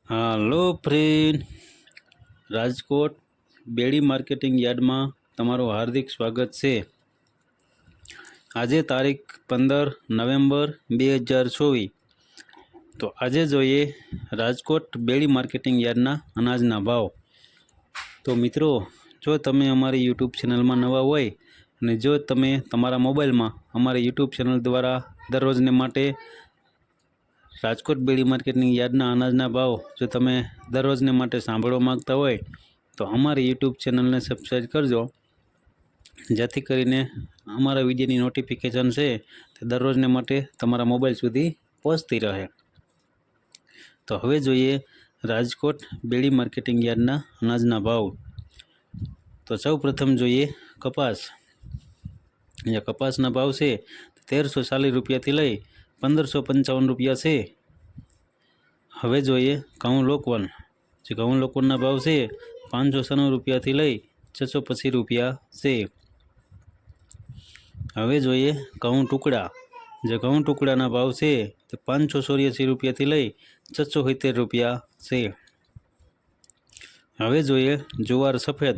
હાલો friend, Rajkot બેડી marketing યાર્ડમાં તમારું હાર્દિક સ્વાગત છે। આજે તારીખ 15 નવેમ્બર 2024। તો આજે જોઈએ રાજકોટ બેડી માર્કેટિંગ યાર્ડના અનાજના ભાવ। તો મિત્રો, જો તમે અમારી યુટ્યુબ ચેનલમાં નવા હોય અને જો તમે તમારા મોબાઈલમાં અમારી યુટ્યુબ ચેનલ દ્વારા દરરોજને માટે રાજકોટ બેડી માર્કેટિંગ યાર્ડના અનાજના ભાવ જો તમે દરરોજને માટે સાંભળવા માગતા હોય તો અમારી યુટ્યુબ ચેનલને સબસ્ક્રાઈબ કરજો, જેથી કરીને અમારા વિડીયોની નોટિફિકેશન છે તે દરરોજને માટે તમારા મોબાઈલ સુધી પહોંચતી રહે। તો હવે જોઈએ રાજકોટ બેડી માર્કેટિંગ યાર્ડના અનાજના ભાવ। તો સૌ પ્રથમ જોઈએ કપાસ। જે કપાસના ભાવ છે 1340 રૂપિયાથી લઈ 1555 રૂપિયા છે। હવે જોઈએ ઘઉં લોકવન। જે ઘઉં લોકવનના ભાવ છે 596 રૂપિયાથી લઈ 625 રૂપિયા છે। હવે જોઈએ ઘઉં ટુકડા। જે ઘઉં ટુકડાના ભાવ છે તે 584 રૂપિયાથી લઈ 670 રૂપિયા છે। હવે જોઈએ જુવાર સફેદ।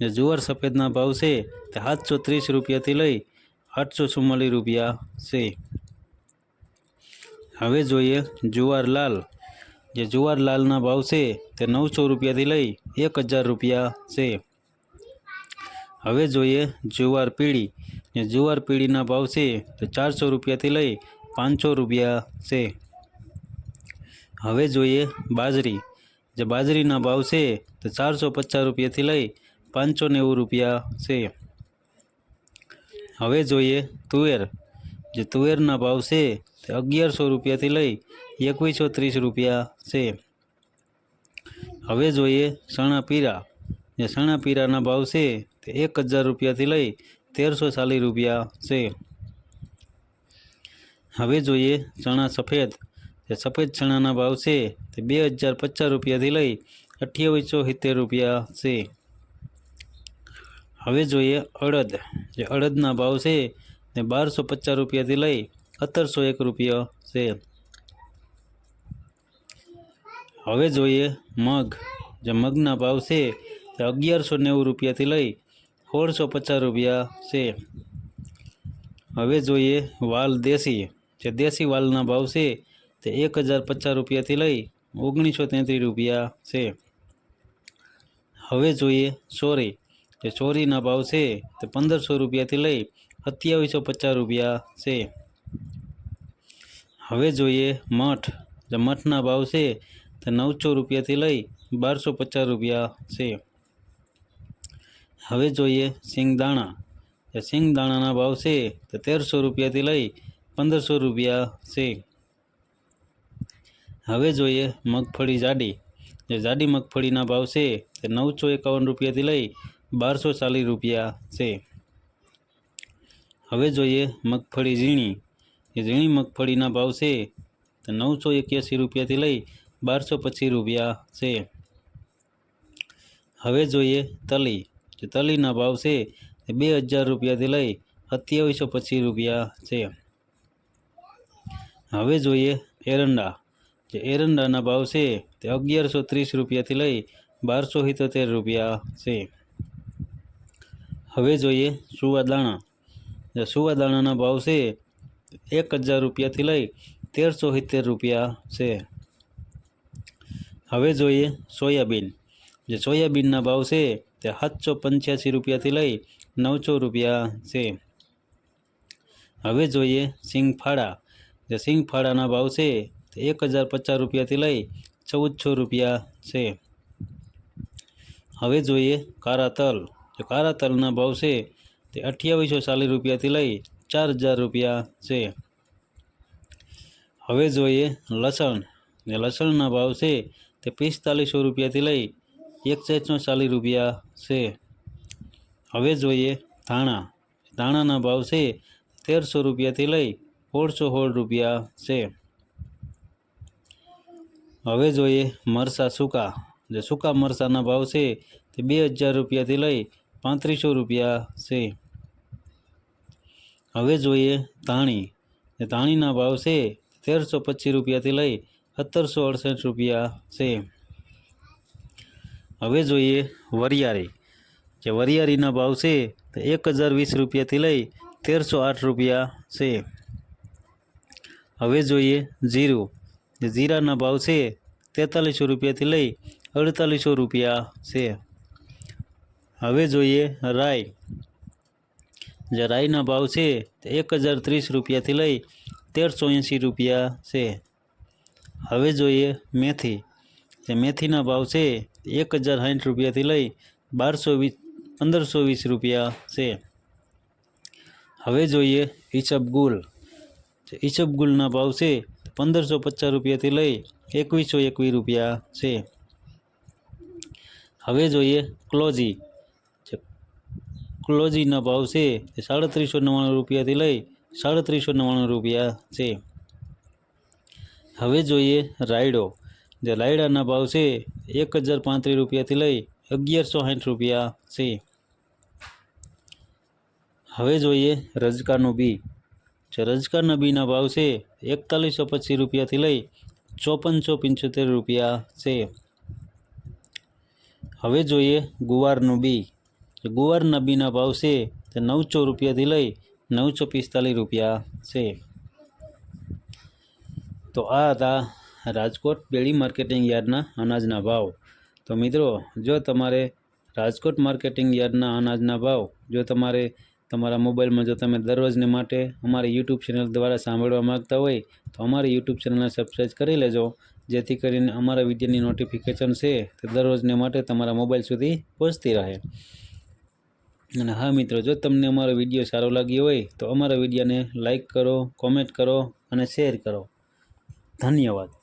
જે જુવાર સફેદના ભાવ છે તે 730 રૂપિયાથી લઈ 844 રૂપિયા છે। હવે જોઈએ જુવાર લાલ। જે જુવાર લાલના ભાવ છે તે 900 રૂપિયાથી લઈ 1000 રૂપિયા છે। હવે જોઈએ જુવાર પીળી। જે જુવાર પીળીના ભાવ છે તે 400 રૂપિયાથી લઈ 500 રૂપિયા છે। હવે જોઈએ બાજરી। જે બાજરીના ભાવ છે તે 450 રૂપિયાથી લઈ 590 રૂપિયા છે। હવે જોઈએ તુવેર। જે તુવેરના ભાવ છે તે 1100 રૂપિયાથી લઈ 2130 રૂપિયા છે। હવે જોઈએ ચણા પીરા। જે ચણા પીરાના ભાવ છે તે 1000 રૂપિયાથી લઈ 1340 રૂપિયા છે। હવે જોઈએ ચણા સફેદ। જે સફેદ ચણાના ભાવ છે તે 2050 રૂપિયાથી લઈ 2870 રૂપિયા છે। હવે જોઈએ અડદ। જે અડદના ભાવ છે તે 1250 રૂપિયાથી લઈ 1701 રૂપિયા છે। હવે જોઈએ મગ। જે મગના ભાવ છે તે 1190 રૂપિયાથી લઈ 1650 રૂપિયા છે। હવે જોઈએ વાલ દેશી। જે દેશી વાલના ભાવ છે તે 1050 રૂપિયાથી લઈ 1933 રૂપિયા છે। હવે જોઈએ ચોરી। જે ચોરીના ભાવ છે તે 1500 રૂપિયાથી લઈ 2750 રૂપિયા છે। હવે જોઈએ મઠ। જે મઠના ભાવ છે તે 900 રૂપિયાથી લઈ 1250 રૂપિયા છે। હવે જોઈએ સિંગદાણા। જે સિંગદાણાના ભાવ છે તે 1300 રૂપિયાથી લઈ 1500 રૂપિયા છે। હવે જોઈએ મગફળી જાડી। જે જાડી મગફળીના ભાવ છે તે 951 રૂપિયાથી લઈ 1240 રૂપિયા છે। હવે જોઈએ મગફળી ઝીણી। જે ઝીણી મગફળીના ભાવ છે તે 981 રૂપિયાથી લઈ 1225 રૂપિયા છે। હવે જોઈએ તલી। જે તલીના ભાવ છે તે 2000 રૂપિયાથી લઈ 2725 રૂપિયા છે। હવે જોઈએ એરંડા। જે એરંડાના ભાવ છે તે 1130 રૂપિયાથી લઈ 1277 રૂપિયા છે। હવે જોઈએ સુવાદાણા। જે સુવાદાણાના ભાવ છે 1000 રૂપિયાથી લઈ 1370 રૂપિયા છે। હવે જોઈએ સોયાબીન। જે સોયાબીનના ભાવ છે તે 785 રૂપિયાથી લઈ 900 રૂપિયા છે। હવે જોઈએ સિંગફાળા। જે સિંગફાળાના ભાવ છે તે 1050 રૂપિયાથી લઈ 1400 રૂપિયા છે। હવે જોઈએ કાળા તલ। જે કાળા તલના ભાવ છે તે 2840 રૂપિયાથી લઈ 4000 રૂપિયા છે। હવે જોઈએ લસણ। જે લસણના ભાવ છે તે 4500 રૂપિયાથી લઈ 6140 રૂપિયા છે। હવે જોઈએ ધાણા। ધાણાના ભાવ છે 1300 રૂપિયાથી લઈ 1616 રૂપિયા છે। હવે જોઈએ મરચાં સૂકા। જે સૂકા મરચાંના ભાવ છે તે 2000 રૂપિયાથી લઈ 3500 રૂપિયા છે। હવે જોઈએ ધાણી। જે ધાણીના ભાવ છે 1325 રૂપિયાથી લઈ 1768 રૂપિયા છે। હવે જોઈએ વરિયાળી। જે વરિયાળીના ભાવ છે તો 1020 રૂપિયાથી લઈ 1308 રૂપિયા છે। હવે જોઈએ જીરું। જે જીરાના ભાવ છે 4300 રૂપિયાથી લઈ 4800 રૂપિયા છે। હવે જોઈએ રાઈ। જે રાઈના ભાવ છે તે 1030 રૂપિયાથી લઈ 1380 રૂપિયા છે। હવે જોઈએ મેથી। જે મેથીના ભાવ છે 1060 રૂપિયાથી લઈ 1520 રૂપિયા છે। હવે જોઈએ ઈસબગુલ। જે ઈસબગુલના ભાવ છે 1550 રૂપિયાથી લઈ 2121 રૂપિયા છે। હવે જોઈએ ક્લોજી। જે ક્લોજીના ભાવ છે તે 3799 રૂપિયાથી લઈ 3799 રૂપિયા છે। હવે જોઈએ રાયડો। જે રાયડાના ભાવ છે 1035 રૂપિયાથી લઈ 1160 રૂપિયા છે। હવે જોઈએ રજકાનું બી। જે રજકાના બીના ભાવ છે 4125 રૂપિયાથી લઈ 5475 રૂપિયા છે। હવે જોઈએ ગુવારનું બી। જે ગુવારના બીના ભાવ છે તે 900 રૂપિયાથી લઈ 945 રૂપિયા છે। તો આ હતા રાજકોટ બેડી માર્કેટિંગ યાર્ડના અનાજના ભાવ। તો મિત્રો, જો તમારે રાજકોટ માર્કેટિંગ યાર્ડના અનાજના ભાવ જો તમારે તમારા મોબાઈલમાં જો તમે દરરોજને માટે અમારી યુટ્યુબ ચેનલ દ્વારા સાંભળવા માગતા હોય તો અમારી યુટ્યુબ ચેનલને સબસ્ક્રાઈબ કરી લેજો, જેથી કરીને અમારા વિડીયોની નોટિફિકેશન છે તે દરરોજને માટે તમારા મોબાઈલ સુધી પહોંચતી રહે। અને હા મિત્રો, જો તમને અમારો વિડીયો સારો લાગ્યો હોય તો અમારા વિડીયોને લાઈક કરો, કોમેન્ટ કરો અને શેર કરો। ધન્યવાદ।